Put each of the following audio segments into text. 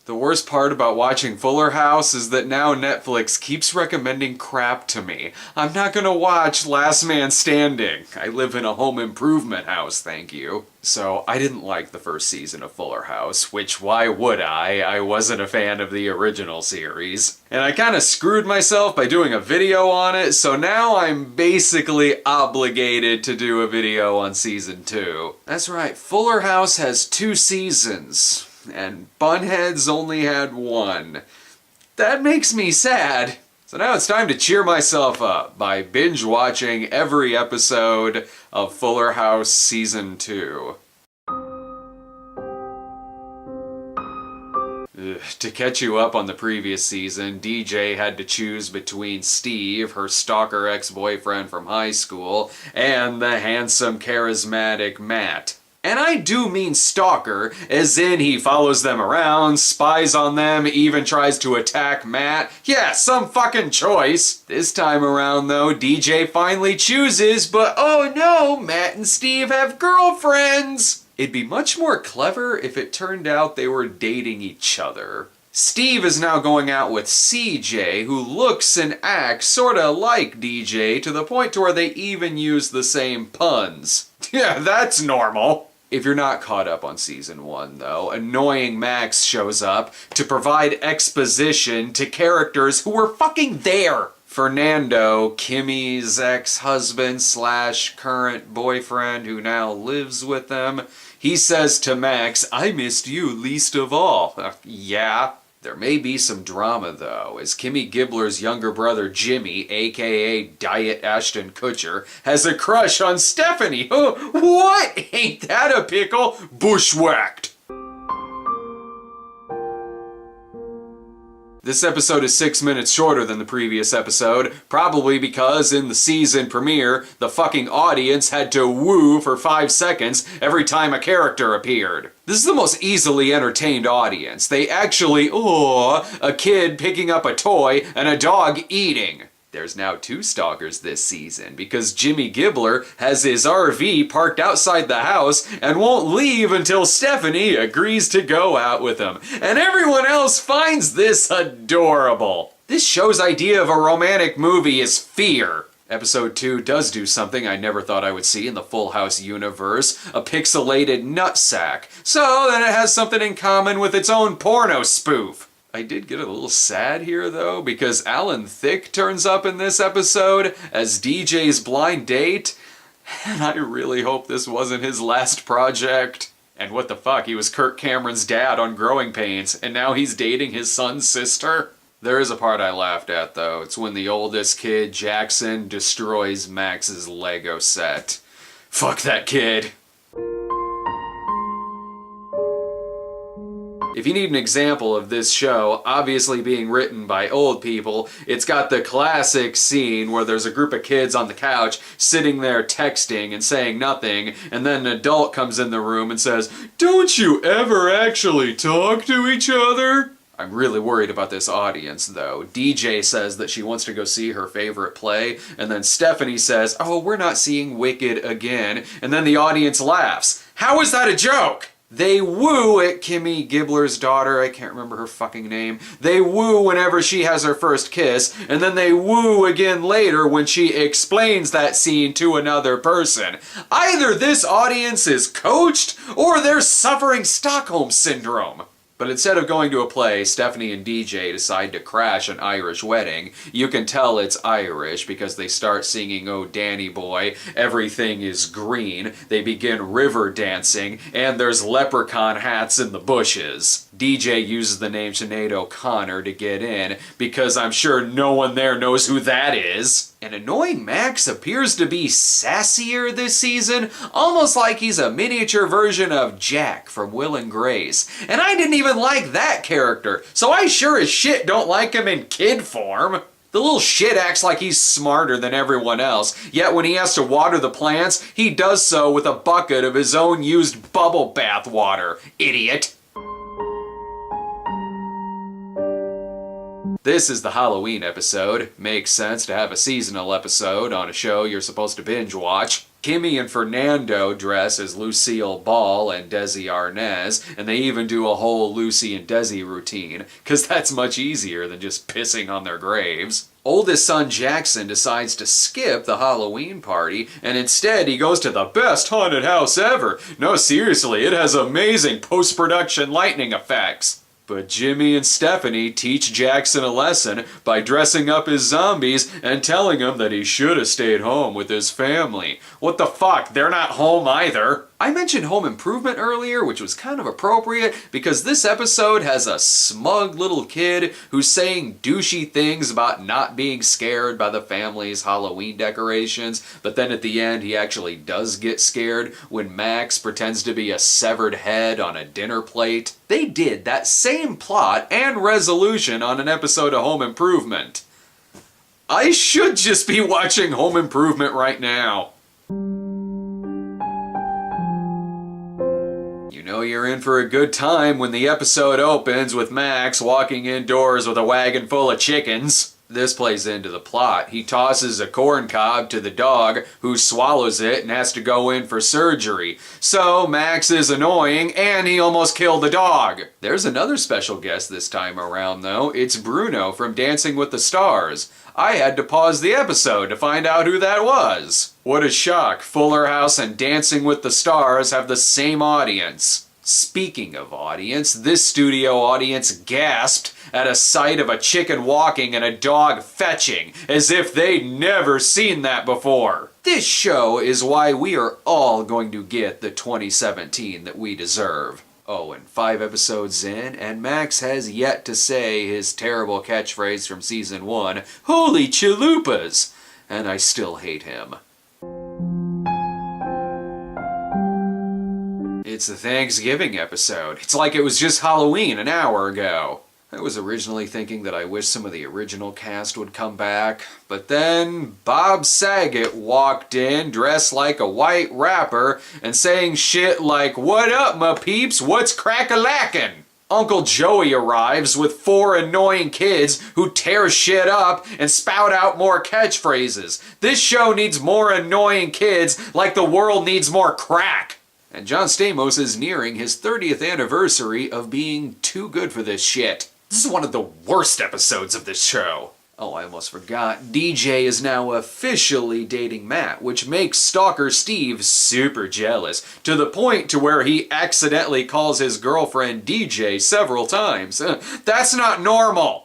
The worst part about watching Fuller House is that now Netflix keeps recommending crap to me. I'm not gonna watch Last Man Standing. I live in a home improvement house, thank you. So I didn't like the first season of Fuller House, which why would I? I wasn't a fan of the original series. And I kinda screwed myself by doing a video on it, so now I'm basically obligated to do a video on season 2. That's right, Fuller House has 2 seasons. And Bunheads only had 1. That makes me sad. So now it's time to cheer myself up by binge watching every episode of Fuller House Season 2. To catch you up on the previous season, DJ had to choose between Steve, her stalker ex-boyfriend from high school, and the handsome, charismatic Matt. And I do mean stalker, as in he follows them around, spies on them, even tries to attack Matt. Yeah, some fucking choice. This time around though, DJ finally chooses, but oh no, Matt and Steve have girlfriends! It'd be much more clever if it turned out they were dating each other. Steve is now going out with CJ, who looks and acts sorta like DJ to the point to where they even use the same puns. Yeah, that's normal. If you're not caught up on season 1, though, annoying Max shows up to provide exposition to characters who were fucking there. Fernando, Kimmy's ex-husband / current boyfriend who now lives with them, he says to Max, "I missed you least of all." Yeah. There may be some drama, though, as Kimmy Gibbler's younger brother Jimmy, aka Diet Ashton Kutcher, has a crush on Stephanie. Oh, what? Ain't that a pickle? Bushwhacked! This episode is 6 minutes shorter than the previous episode, probably because in the season premiere, the fucking audience had to woo for 5 seconds every time a character appeared. This is the most easily entertained audience. They actually, a kid picking up a toy and a dog eating. There's now 2 stalkers this season because Jimmy Gibbler has his RV parked outside the house and won't leave until Stephanie agrees to go out with him. And everyone else finds this adorable. This show's idea of a romantic movie is fear. Episode 2 does do something I never thought I would see in the Full House universe, a pixelated nutsack. So then it has something in common with its own porno spoof. I did get a little sad here, though, because Alan Thicke turns up in this episode as DJ's blind date, and I really hope this wasn't his last project. And what the fuck, he was Kirk Cameron's dad on Growing Pains, and now he's dating his son's sister? There is a part I laughed at, though. It's when the oldest kid, Jackson, destroys Max's Lego set. Fuck that kid. If you need an example of this show obviously being written by old people, it's got the classic scene where there's a group of kids on the couch sitting there texting and saying nothing, and then an adult comes in the room and says, "Don't you ever actually talk to each other?" I'm really worried about this audience, though. DJ says that she wants to go see her favorite play, and then Stephanie says, "Oh, we're not seeing Wicked again," and then the audience laughs. How is that a joke? They woo at Kimmy Gibbler's daughter, I can't remember her fucking name. They woo whenever she has her first kiss, and then they woo again later when she explains that scene to another person. Either this audience is coached, or they're suffering Stockholm Syndrome. But instead of going to a play, Stephanie and DJ decide to crash an Irish wedding. You can tell it's Irish because they start singing "Oh Danny Boy," "Everything is Green," they begin river dancing, and there's leprechaun hats in the bushes. DJ uses the name Sinead O'Connor to get in, because I'm sure no one there knows who that is. And annoying Max appears to be sassier this season, almost like he's a miniature version of Jack from Will and Grace. And I didn't even like that character, so I sure as shit don't like him in kid form. The little shit acts like he's smarter than everyone else, yet when he has to water the plants, he does so with a bucket of his own used bubble bath water. Idiot. This is the Halloween episode. Makes sense to have a seasonal episode on a show you're supposed to binge watch. Kimmy and Fernando dress as Lucille Ball and Desi Arnaz, and they even do a whole Lucy and Desi routine, because that's much easier than just pissing on their graves. Oldest son Jackson decides to skip the Halloween party, and instead he goes to the best haunted house ever. No, seriously, it has amazing post-production lightning effects. But Jimmy and Stephanie teach Jackson a lesson by dressing up as zombies and telling him that he should have stayed home with his family. What the fuck? They're not home either. I mentioned Home Improvement earlier, which was kind of appropriate because this episode has a smug little kid who's saying douchey things about not being scared by the family's Halloween decorations, but then at the end he actually does get scared when Max pretends to be a severed head on a dinner plate. They did that same plot and resolution on an episode of Home Improvement. I should just be watching Home Improvement right now. You know you're in for a good time when the episode opens with Max walking indoors with a wagon full of chickens. This plays into the plot. He tosses a corn cob to the dog, who swallows it and has to go in for surgery. So Max is annoying, and he almost killed the dog. There's another special guest this time around, though. It's Bruno from Dancing with the Stars. I had to pause the episode to find out who that was. What a shock. Fuller House and Dancing with the Stars have the same audience. Speaking of audience, this studio audience gasped at a sight of a chicken walking and a dog fetching, as if they'd never seen that before. This show is why we are all going to get the 2017 that we deserve. Oh, and 5 episodes in, and Max has yet to say his terrible catchphrase from season 1, "Holy chalupas!" And I still hate him. It's the Thanksgiving episode. It's like it was just Halloween an hour ago. I was originally thinking that I wish some of the original cast would come back, but then Bob Saget walked in dressed like a white rapper and saying shit like, "What up, my peeps? What's crack-a-lackin'?" Uncle Joey arrives with 4 annoying kids who tear shit up and spout out more catchphrases. This show needs more annoying kids like the world needs more crack. And John Stamos is nearing his 30th anniversary of being too good for this shit. This is one of the worst episodes of this show. Oh, I almost forgot. DJ is now officially dating Matt, which makes Stalker Steve super jealous, to the point to where he accidentally calls his girlfriend DJ several times. That's not normal!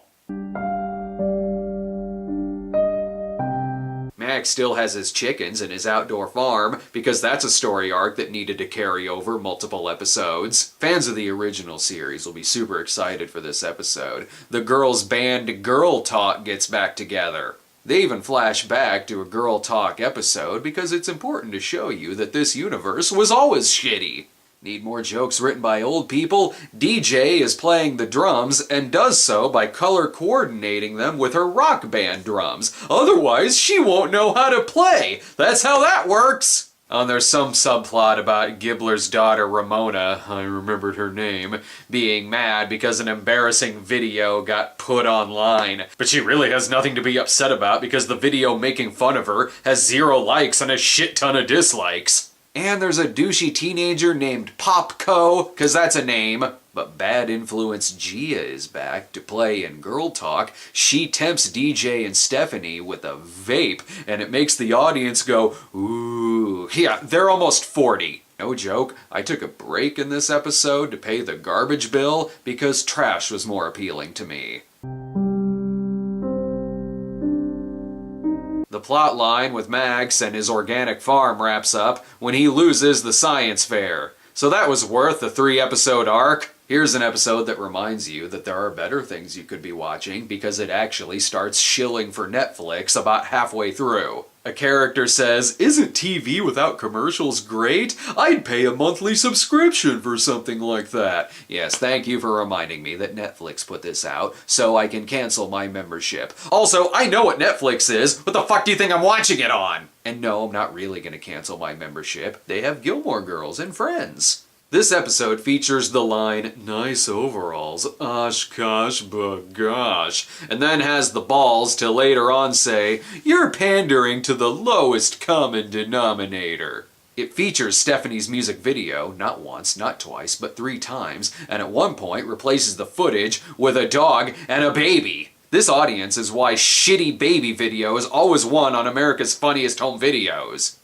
Max still has his chickens and his outdoor farm, because that's a story arc that needed to carry over multiple episodes. Fans of the original series will be super excited for this episode. The girls' band Girl Talk gets back together. They even flash back to a Girl Talk episode because it's important to show you that this universe was always shitty. Need more jokes written by old people? DJ is playing the drums and does so by color coordinating them with her rock band drums. Otherwise, she won't know how to play. That's how that works. And there's some subplot about Gibbler's daughter Ramona, I remembered her name, being mad because an embarrassing video got put online. But she really has nothing to be upset about because the video making fun of her has 0 likes and a shit ton of dislikes. And there's a douchey teenager named Popco, cause that's a name. But bad influence Gia is back to play in Girl Talk. She tempts DJ and Stephanie with a vape, and it makes the audience go, ooh. Yeah, they're almost 40. No joke, I took a break in this episode to pay the garbage bill because trash was more appealing to me. The plot line with Max and his organic farm wraps up when he loses the science fair. So that was worth the 3-episode arc. Here's an episode that reminds you that there are better things you could be watching because it actually starts shilling for Netflix about halfway through. A character says, "Isn't TV without commercials great? I'd pay a monthly subscription for something like that." Yes, thank you for reminding me that Netflix put this out, so I can cancel my membership. Also, I know what Netflix is. What the fuck do you think I'm watching it on? And no, I'm not really gonna cancel my membership. They have Gilmore Girls and Friends. This episode features the line, "Nice overalls, Oshkosh bagosh," and then has the balls to later on say, "You're pandering to the lowest common denominator." It features Stephanie's music video, not once, not twice, but 3 times, and at one point replaces the footage with a dog and a baby. This audience is why shitty baby videos always won on America's Funniest Home Videos.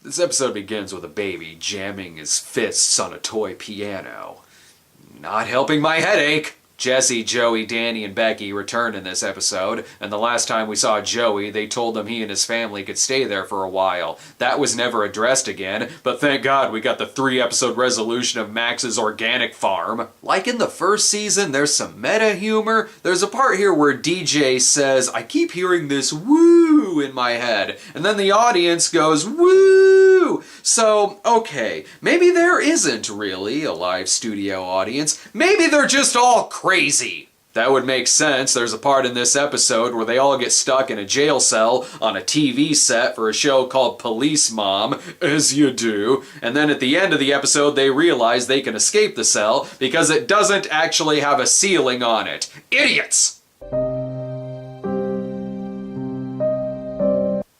This episode begins with a baby jamming his fists on a toy piano. Not helping my headache! Jesse, Joey, Danny, and Becky return in this episode, and the last time we saw Joey, they told him he and his family could stay there for a while. That was never addressed again, but thank God we got the 3-episode resolution of Max's organic farm. Like in the first season, there's some meta humor. There's a part here where DJ says, "I keep hearing this woo in my head," and then the audience goes, "Woo!" So, okay, maybe there isn't really a live studio audience. Maybe they're just all crazy. That would make sense. There's a part in this episode where they all get stuck in a jail cell on a TV set for a show called Police Mom, as you do, and then at the end of the episode they realize they can escape the cell because it doesn't actually have a ceiling on it. Idiots!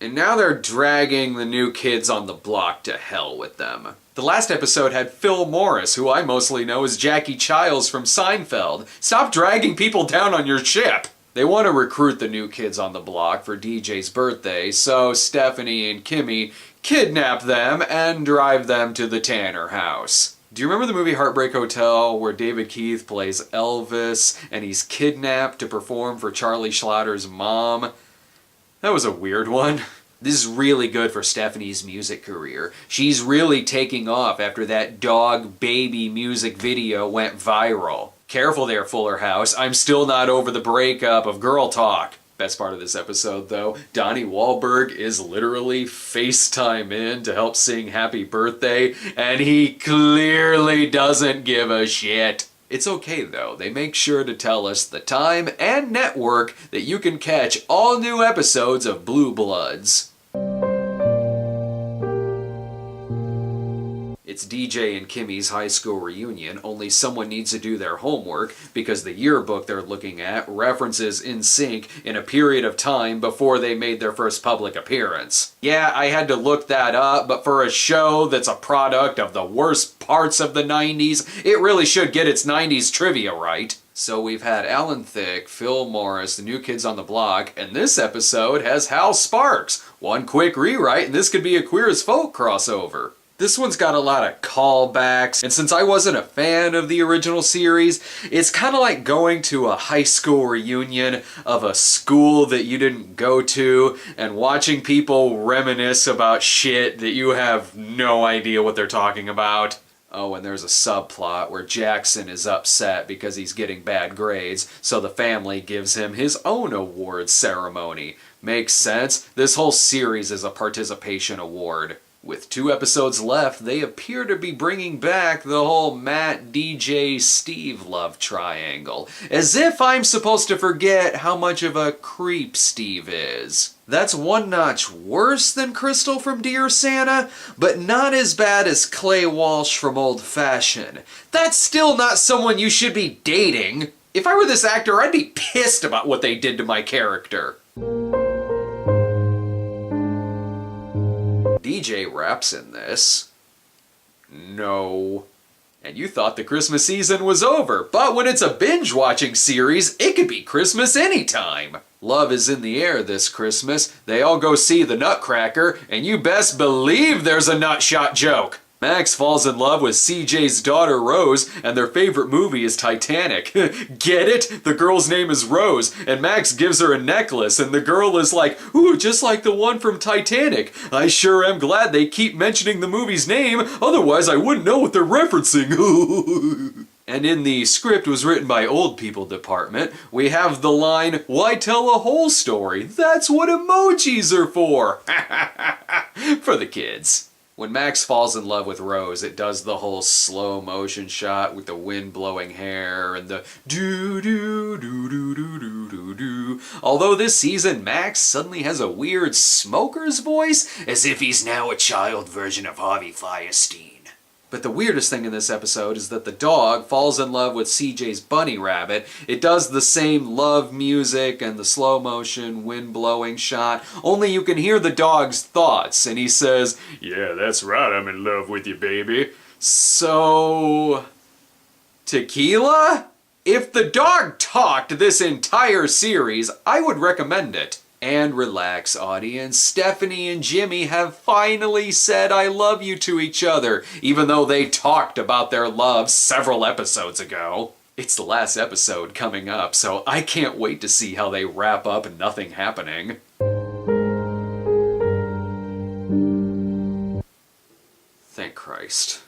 And now they're dragging the new kids on the block to hell with them. The last episode had Phil Morris, who I mostly know as Jackie Childs from Seinfeld. Stop dragging people down on your ship! They want to recruit the new kids on the block for DJ's birthday, so Stephanie and Kimmy kidnap them and drive them to the Tanner house. Do you remember the movie Heartbreak Hotel where David Keith plays Elvis and he's kidnapped to perform for Charlie Schlotter's mom? That was a weird one. This is really good for Stephanie's music career. She's really taking off after that dog baby music video went viral. Careful there, Fuller House. I'm still not over the breakup of Girl Talk. Best part of this episode, though, Donnie Wahlberg is literally FaceTime in to help sing Happy Birthday, and he clearly doesn't give a shit. It's okay though, they make sure to tell us the time and network that you can catch all new episodes of Blue Bloods. It's DJ and Kimmy's high school reunion, only someone needs to do their homework because the yearbook they're looking at references NSYNC in a period of time before they made their first public appearance. Yeah, I had to look that up, but for a show that's a product of the worst parts of the 90s, it really should get its 90s trivia right. So we've had Alan Thicke, Phil Morris, the New Kids on the Block, and this episode has Hal Sparks. One quick rewrite and this could be a Queer as Folk crossover. This one's got a lot of callbacks, and since I wasn't a fan of the original series, it's kind of like going to a high school reunion of a school that you didn't go to and watching people reminisce about shit that you have no idea what they're talking about. Oh, and there's a subplot where Jackson is upset because he's getting bad grades, so the family gives him his own awards ceremony. Makes sense. This whole series is a participation award. With 2 episodes left, they appear to be bringing back the whole Matt, DJ, Steve love triangle. As if I'm supposed to forget how much of a creep Steve is. That's one notch worse than Crystal from Dear Santa, but not as bad as Clay Walsh from Old Fashioned. That's still not someone you should be dating. If I were this actor, I'd be pissed about what they did to my character. DJ raps in this. No. And you thought the Christmas season was over, but when it's a binge-watching series, it could be Christmas anytime. Love is in the air this Christmas. They all go see the Nutcracker, and you best believe there's a nutshot joke. Max falls in love with CJ's daughter Rose, and their favorite movie is Titanic. Get it? The girl's name is Rose, and Max gives her a necklace, and the girl is like, "Ooh, just like the one from Titanic. I sure am glad they keep mentioning the movie's name, otherwise I wouldn't know what they're referencing." And in the script was written by Old People Department, we have the line, "Why tell a whole story? That's what emojis are for." For the kids. When Max falls in love with Rose, it does the whole slow motion shot with the wind blowing hair and the do do do do do do do do 2, although this season Max suddenly has a weird smoker's voice, as if he's now a child version of Harvey Fierstein. But the weirdest thing in this episode is that the dog falls in love with CJ's bunny rabbit. It does the same love music and the slow motion wind blowing shot, only you can hear the dog's thoughts, and he says, "Yeah, that's right, I'm in love with you, baby." So... tequila? If the dog talked this entire series, I would recommend it. And relax, audience. Stephanie and Jimmy have finally said I love you to each other, even though they talked about their love several episodes ago. It's the last episode coming up, so I can't wait to see how they wrap up nothing happening. Thank Christ.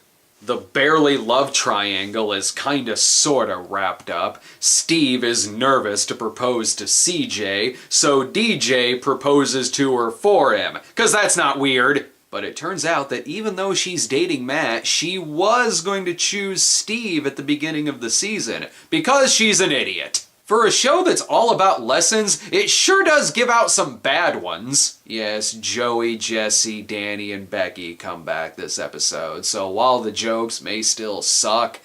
The barely love triangle is kinda sorta wrapped up. Steve is nervous to propose to CJ, so DJ proposes to her for him, 'cause that's not weird. But it turns out that even though she's dating Matt, she was going to choose Steve at the beginning of the season, because she's an idiot. For a show that's all about lessons, it sure does give out some bad ones. Yes, Joey, Jesse, Danny, and Becky come back this episode, so while the jokes may still suck,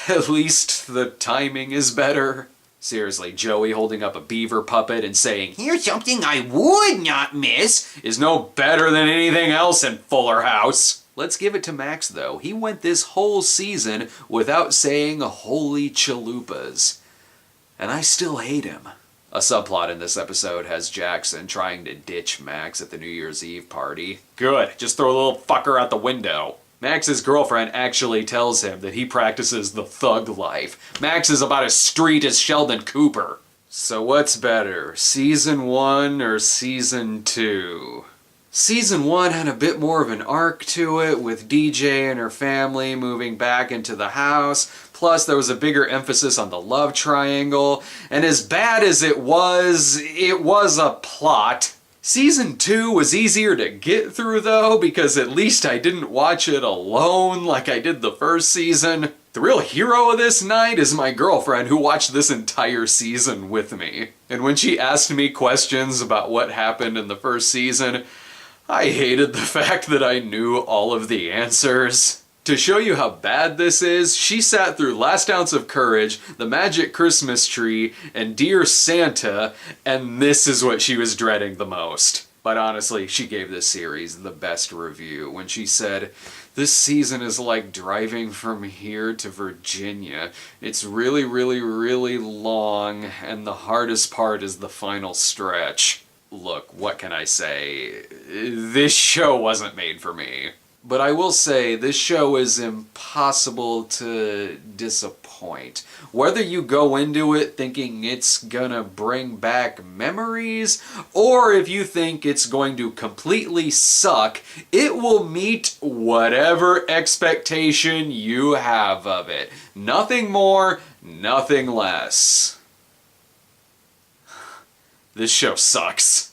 at least the timing is better. Seriously, Joey holding up a beaver puppet and saying, "Here's something I would not miss," is no better than anything else in Fuller House. Let's give it to Max, though. He went this whole season without saying holy chalupas. And I still hate him. A subplot in this episode has Jackson trying to ditch Max at the New Year's Eve party. Good, just throw a little fucker out the window. Max's girlfriend actually tells him that he practices the thug life. Max is about as street as Sheldon Cooper. So what's better, Season 1 or Season 2? Season 1 had a bit more of an arc to it, with DJ and her family moving back into the house, plus there was a bigger emphasis on the love triangle, and as bad as it was a plot. Season 2 was easier to get through though, because at least I didn't watch it alone like I did the first season. The real hero of this night is my girlfriend, who watched this entire season with me. And when she asked me questions about what happened in the first season, I hated the fact that I knew all of the answers. To show you how bad this is, she sat through Last Ounce of Courage, The Magic Christmas Tree, and Dear Santa, and this is what she was dreading the most. But honestly, she gave this series the best review when she said, "This season is like driving from here to Virginia. It's really, really, really long, and the hardest part is the final stretch." Look, what can I say? This show wasn't made for me. But I will say, this show is impossible to disappoint. Whether you go into it thinking it's gonna bring back memories, or if you think it's going to completely suck, it will meet whatever expectation you have of it. Nothing more, nothing less. This show sucks.